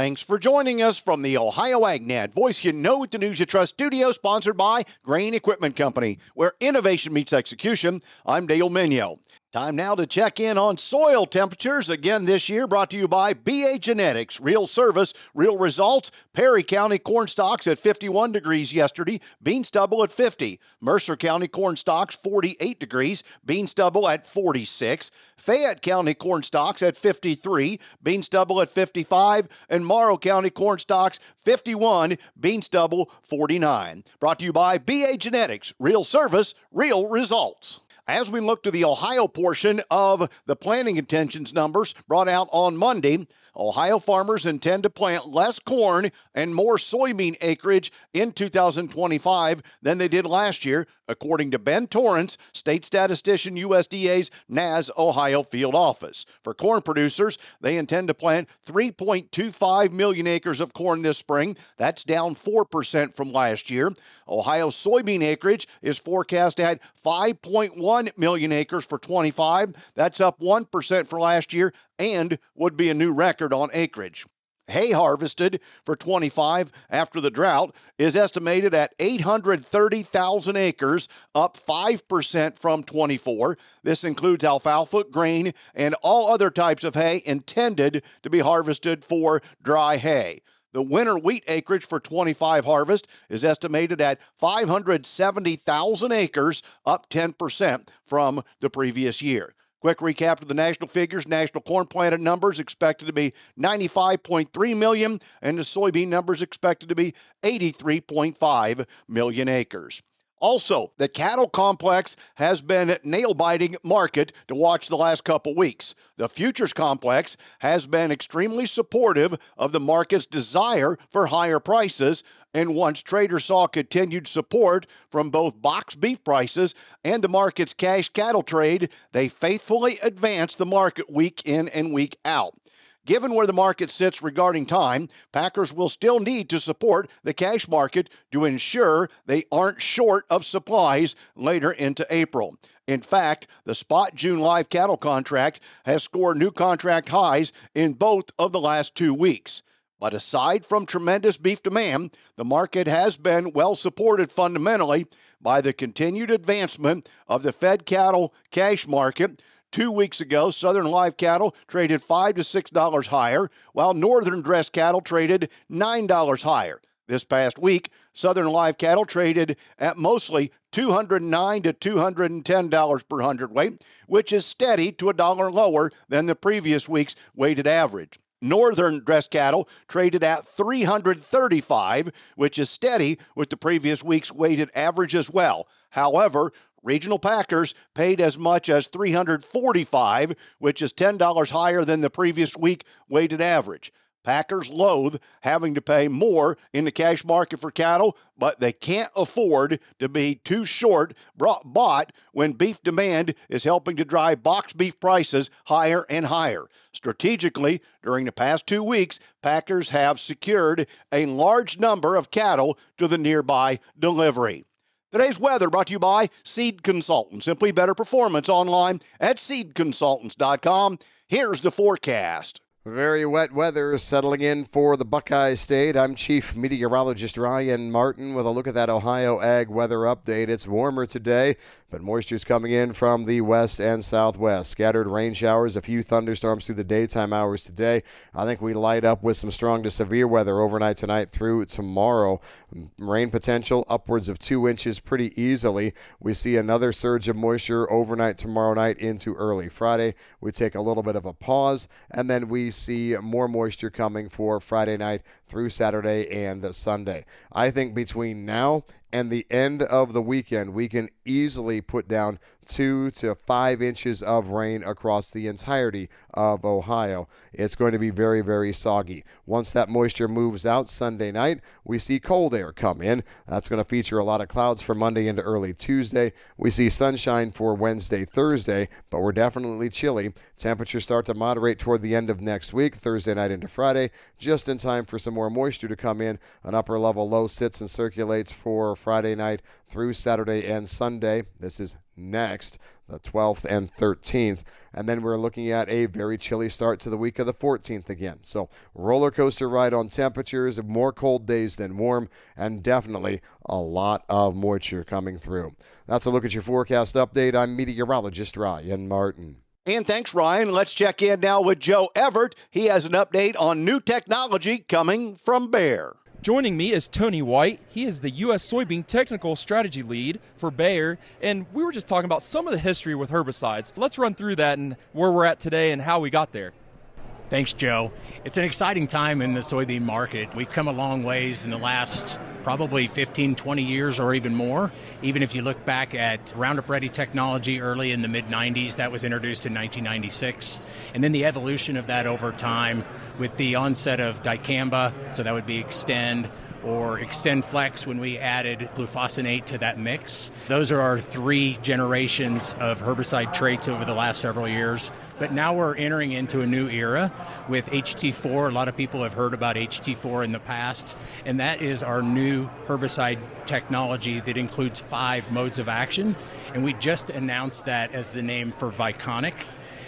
Thanks for joining us from the Ohio AgNet Voice You Know with the News You Trust studio, sponsored by Grain Equipment Company, where innovation meets execution. I'm Dale Minyo. Time now to check in on soil temperatures. Again this year, brought to you by BA Genetics. Real service, real results. Perry County corn stalks at 51 degrees yesterday. Bean stubble at 50. Mercer County corn stalks 48 degrees. Bean stubble at 46. Fayette County corn stalks at 53. Bean stubble at 55. And Morrow County corn stalks 51. Bean stubble 49. Brought to you by BA Genetics. Real service, real results. As we look to the Ohio portion of the planting intentions numbers brought out on Monday, Ohio farmers intend to plant less corn and more soybean acreage in 2025 than they did last year, according to Ben Torrance, state statistician, USDA's NAS Ohio field office. For corn producers, they intend to plant 3.25 million acres of corn this spring. That's down 4% from last year. Ohio soybean acreage is forecast at 5.1 million acres for 25. That's up 1% for last year and would be a new record on acreage. Hay harvested for 25 after the drought is estimated at 830,000 acres, up 5% from 24. This includes alfalfa, grain, and all other types of hay intended to be harvested for dry hay. The winter wheat acreage for 25 harvest is estimated at 570,000 acres, up 10% from the previous year. Quick recap of the national figures. National corn planted numbers expected to be 95.3 million, and the soybean numbers expected to be 83.5 million acres. Also, the cattle complex has been a nail-biting market to watch the last couple weeks. The futures complex has been extremely supportive of the market's desire for higher prices, and once traders saw continued support from both box beef prices and the market's cash cattle trade, they faithfully advanced the market week in and week out. Given where the market sits regarding time, packers will still need to support the cash market to ensure they aren't short of supplies later into April. In fact, the spot June live cattle contract has scored new contract highs in both of the last 2 weeks. But aside from tremendous beef demand, the market has been well supported fundamentally by the continued advancement of the fed cattle cash market. 2 weeks ago, Southern live cattle traded $5 to $6 higher, while Northern dressed cattle traded $9 higher. This past week, Southern live cattle traded at mostly $209 to $210 per hundredweight, which is steady to $1 lower than the previous week's weighted average. Northern dressed cattle traded at $335, which is steady with the previous week's weighted average as well. However, regional packers paid as much as $345, which is $10 higher than the previous week weighted average. Packers loathe having to pay more in the cash market for cattle, but they can't afford to be too short bought when beef demand is helping to drive box beef prices higher and higher. Strategically, during the past 2 weeks, packers have secured a large number of cattle to the nearby delivery. Today's weather brought to you by Seed Consultants. Simply better performance online at seedconsultants.com. Here's the forecast. Very wet weather settling in for the Buckeye State. I'm Chief Meteorologist Ryan Martin with a look at that Ohio Ag weather update. It's warmer today, but moisture's coming in from the west and southwest. Scattered rain showers, a few thunderstorms through the daytime hours today. I think we light up with some strong to severe weather overnight tonight through tomorrow. Rain potential upwards of 2 inches pretty easily. We see another surge of moisture overnight tomorrow night into early Friday. We take a little bit of a pause, and then we see more moisture coming for Friday night through Saturday and Sunday. I think between now and the end of the weekend, we can easily put down 2 to 5 inches of rain across the entirety of Ohio. It's going to be very, very soggy. Once that moisture moves out Sunday night, we see cold air come in. That's going to feature a lot of clouds for Monday into early Tuesday. We see sunshine for Wednesday, Thursday, but we're definitely chilly. Temperatures start to moderate toward the end of next week, Thursday night into Friday, just in time for some more moisture to come in. An upper level low sits and circulates for Friday night through Saturday and Sunday. This is next. the 12th and 13th. And then we're looking at a very chilly start to the week of the 14th again. So roller coaster ride on temperatures, more cold days than warm, and definitely a lot of moisture coming through. That's a look at your forecast update. I'm meteorologist Ryan Martin. And thanks, Ryan. Let's check in now with Joe Everett. He has an update on new technology coming from Bayer. Joining me is Tony White. He is the U.S. Soybean Technical Strategy Lead for Bayer, and we were just talking about some of the history with herbicides. Let's run through that and where we're at today and how we got there. Thanks, Joe. It's an exciting time in the soybean market. We've come a long ways in the last probably 15, 20 years or even more. Even if you look back at Roundup Ready technology early in the mid-90s, that was introduced in 1996. And then the evolution of that over time with the onset of dicamba, so that would be Extend, or Extend Flex when we added glufosinate to that mix. Those are our three generations of herbicide traits over the last several years. But now we're entering into a new era with HT4. A lot of people have heard about HT4 in the past, and that is our new herbicide technology that includes 5 modes of action. And we just announced that as the name for Viconic,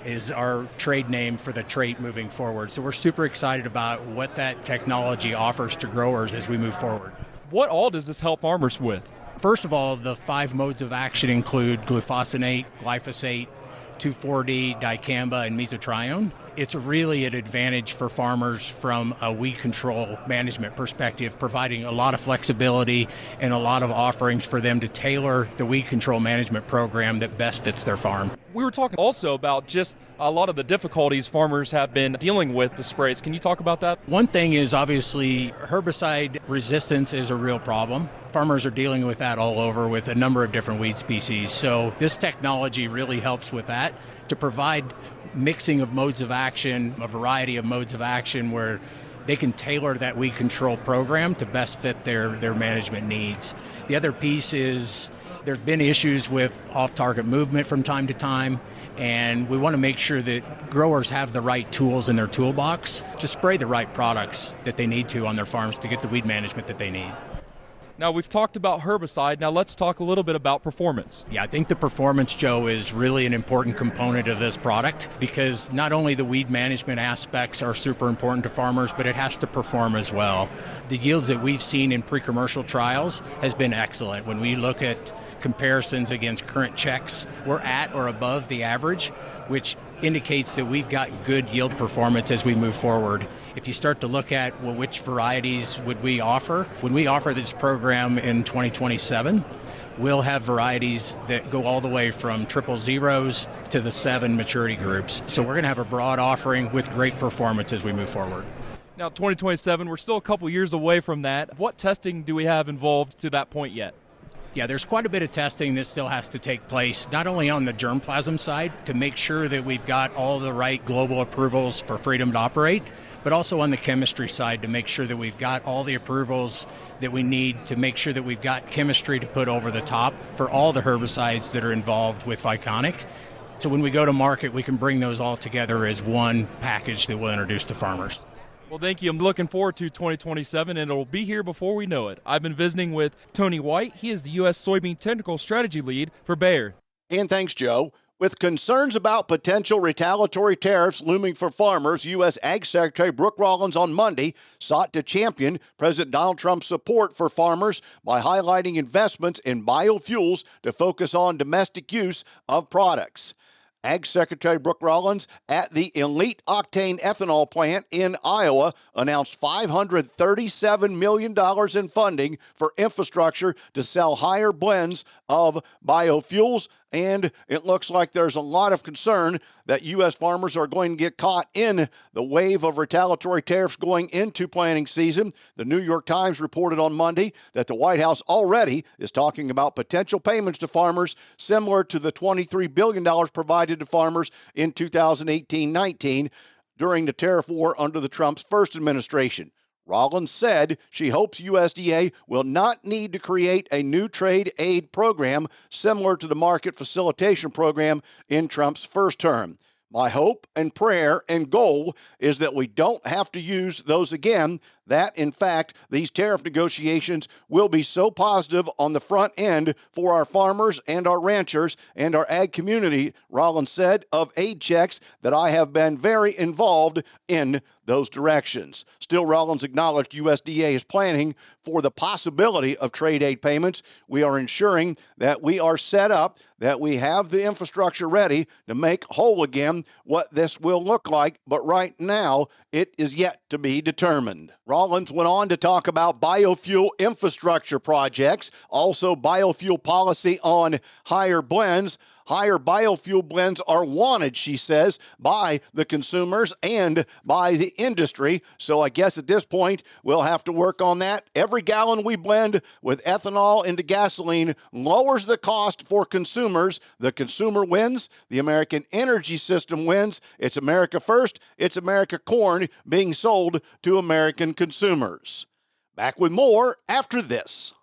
is our trade name for the trait moving forward. So we're super excited about what that technology offers to growers as we move forward. What all does this help farmers with? First of all, the 5 modes of action include glufosinate, glyphosate, 2,4-D, dicamba, and mesotrione. It's really an advantage for farmers from a weed control management perspective, providing a lot of flexibility and a lot of offerings for them to tailor the weed control management program that best fits their farm. We were talking also about just a lot of the difficulties farmers have been dealing with the sprays. Can you talk about that? One thing is obviously herbicide resistance is a real problem. Farmers are dealing with that all over with a number of different weed species. So this technology really helps with that to provide mixing of modes of action, a variety of modes of action where they can tailor that weed control program to best fit their management needs. The other piece is there's been issues with off-target movement from time to time, and we want to make sure that growers have the right tools in their toolbox to spray the right products that they need to on their farms to get the weed management that they need. Now, we've talked about herbicide. Now, let's talk a little bit about performance. Yeah, I think the performance, Joe, is really an important component of this product because not only the weed management aspects are super important to farmers, but it has to perform as well. The yields that we've seen in pre-commercial trials has been excellent. When we look at comparisons against current checks, we're at or above the average, which indicates that we've got good yield performance as we move forward. If you start to look at, well, which varieties would we offer? When we offer this program in 2027, we'll have varieties that go all the way from 000s to the 7 maturity groups. So we're going to have a broad offering with great performance as we move forward. Now, 2027, we're still a couple years away from that. What testing do we have involved to that point yet? Yeah, there's quite a bit of testing that still has to take place, not only on the germplasm side to make sure that we've got all the right global approvals for freedom to operate, but also on the chemistry side to make sure that we've got all the approvals that we need to make sure that we've got chemistry to put over the top for all the herbicides that are involved with Viconic. So when we go to market, we can bring those all together as one package that we'll introduce to farmers. Well, thank you. I'm looking forward to 2027, and it'll be here before we know it. I've been visiting with Tony White. He is the U.S. Soybean Technical Strategy Lead for Bayer. And thanks, Joe. With concerns about potential retaliatory tariffs looming for farmers, U.S. Ag Secretary Brooke Rollins on Monday sought to champion President Donald Trump's support for farmers by highlighting investments in biofuels to focus on domestic use of products. Ag Secretary Brooke Rollins at the Elite Octane Ethanol plant in Iowa announced $537 million in funding for infrastructure to sell higher blends of biofuels. And it looks like there's a lot of concern that U.S. farmers are going to get caught in the wave of retaliatory tariffs going into planting season. The New York Times reported on Monday that the White House already is talking about potential payments to farmers similar to the $23 billion provided to farmers in 2018-19 during the tariff war under the Trump's first administration. Rollins said she hopes USDA will not need to create a new trade aid program similar to the market facilitation program in Trump's first term. My hope and prayer and goal is that we don't have to use those again. that, in fact, these tariff negotiations will be so positive on the front end for our farmers and our ranchers and our ag community, Rollins said, of aid checks, that I have been very involved in those directions. Still, Rollins acknowledged USDA is planning for the possibility of trade aid payments. We are ensuring that we are set up, that we have the infrastructure ready to make whole again what this will look like, but right now it is yet to be determined. Rollins went on to talk about biofuel infrastructure projects, also biofuel policy on higher blends. Higher biofuel blends are wanted, she says, by the consumers and by the industry. So I guess at this point, we'll have to work on that. Every gallon we blend with ethanol into gasoline lowers the cost for consumers. The consumer wins. The American energy system wins. It's America first. It's America corn being sold to American consumers. Back with more after this.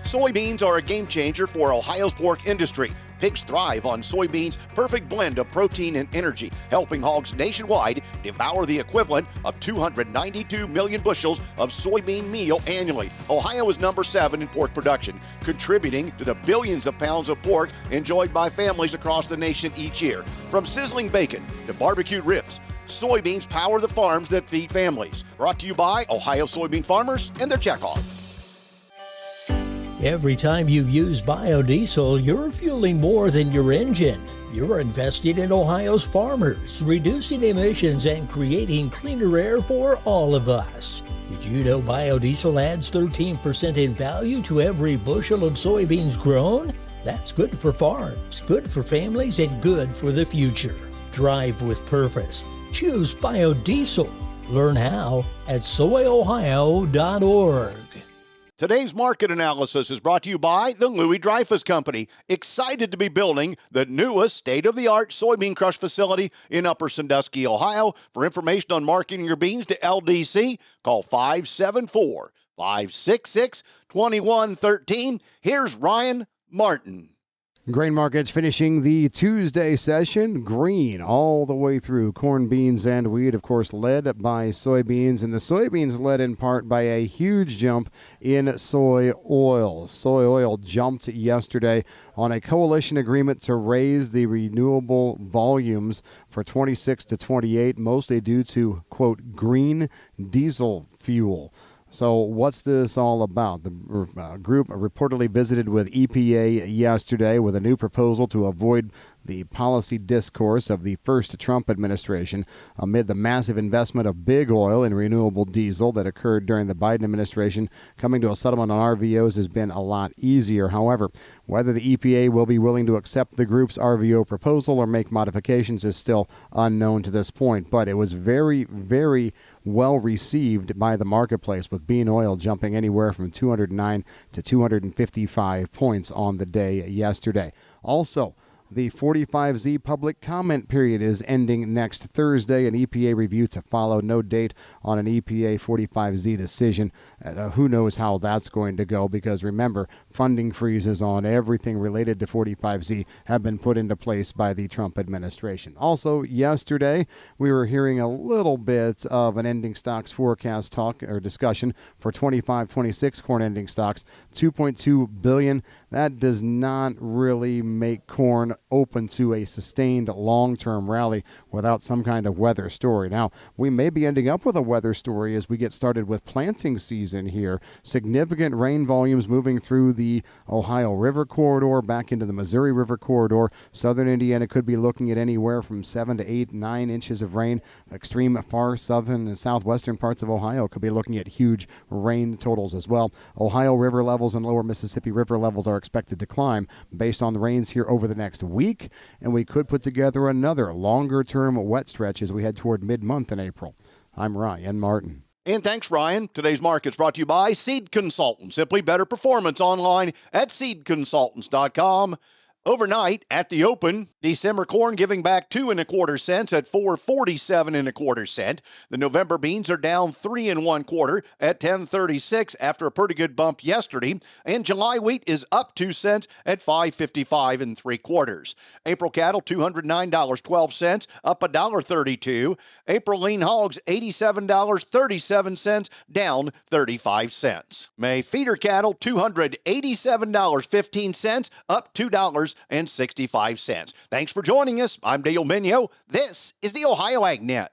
Soybeans are a game changer for Ohio's pork industry. Pigs thrive on soybeans' perfect blend of protein and energy, helping hogs nationwide devour the equivalent of 292 million bushels of soybean meal annually. Ohio is number 7 in pork production, contributing to the billions of pounds of pork enjoyed by families across the nation each year. From sizzling bacon to barbecued ribs, soybeans power the farms that feed families. Brought to you by Ohio soybean farmers and their check hog. Every time you use biodiesel, you're fueling more than your engine. You're investing in Ohio's farmers, reducing emissions and creating cleaner air for all of us. Did you know biodiesel adds 13% in value to every bushel of soybeans grown? That's good for farms, good for families, and good for the future. Drive with purpose. Choose biodiesel. Learn how at soyohio.org. Today's market analysis is brought to you by the Louis Dreyfus Company. Excited to be building the newest state-of-the-art soybean crush facility in Upper Sandusky, Ohio. For information on marketing your beans to LDC, call 574-566-2113. Here's Ryan Martin. Grain markets finishing the Tuesday session green all the way through. Corn, beans, and wheat, of course, led by soybeans, and the soybeans led in part by a huge jump in soy oil. Soy oil jumped yesterday on a coalition agreement to raise the renewable volumes for 26 to 28, mostly due to, quote, green diesel fuel. So what's this all about? The group reportedly visited with EPA yesterday with a new proposal to avoid the policy discourse of the first Trump administration amid the massive investment of big oil in renewable diesel that occurred during the Biden administration. Coming to a settlement on RVOs has been a lot easier. However, whether the EPA will be willing to accept the group's RVO proposal or make modifications is still unknown to this point. But it was very, very well received by the marketplace, with bean oil jumping anywhere from 209 to 255 points on the day yesterday. Also, the 45Z public comment period is ending next Thursday. An EPA review to follow. No date on an EPA 45Z decision. Who knows how that's going to go, because remember, funding freezes on everything related to 45Z have been put into place by the Trump administration. Also, yesterday, we were hearing a little bit of an ending stocks forecast talk or discussion for 25-26 corn ending stocks, 2.2 billion. That does not really make corn open to a sustained long-term rally without some kind of weather story. Now, we may be ending up with a weather story as we get started with planting season here. Significant rain volumes moving through the Ohio River corridor, back into the Missouri River corridor. Southern Indiana could be looking at anywhere from 7 to 8, 9 inches of rain. Extreme far southern and southwestern parts of Ohio could be looking at huge rain totals as well. Ohio River levels and lower Mississippi River levels are expected to climb based on the rains here over the next week, and we could put together another longer-term wet stretch as we head toward mid-month in April. I'm Ryan Martin. And thanks, Ryan. Today's market's brought to you by Seed Consultants. Simply better performance online at seedconsultants.com. Overnight at the open, December corn giving back 2 1/4 cents at $4.47 1/4 cent. The November beans are down 3 1/4 at $10.36 after a pretty good bump yesterday. And July wheat is up 2 cents at $5.55 3/4. April cattle $209.12, up $1.32. April lean hogs $87.37, down 35 cents. May feeder cattle $287.15, up $2.65. Thanks for joining us. I'm Dale Minyo. This is the Ohio AgNet.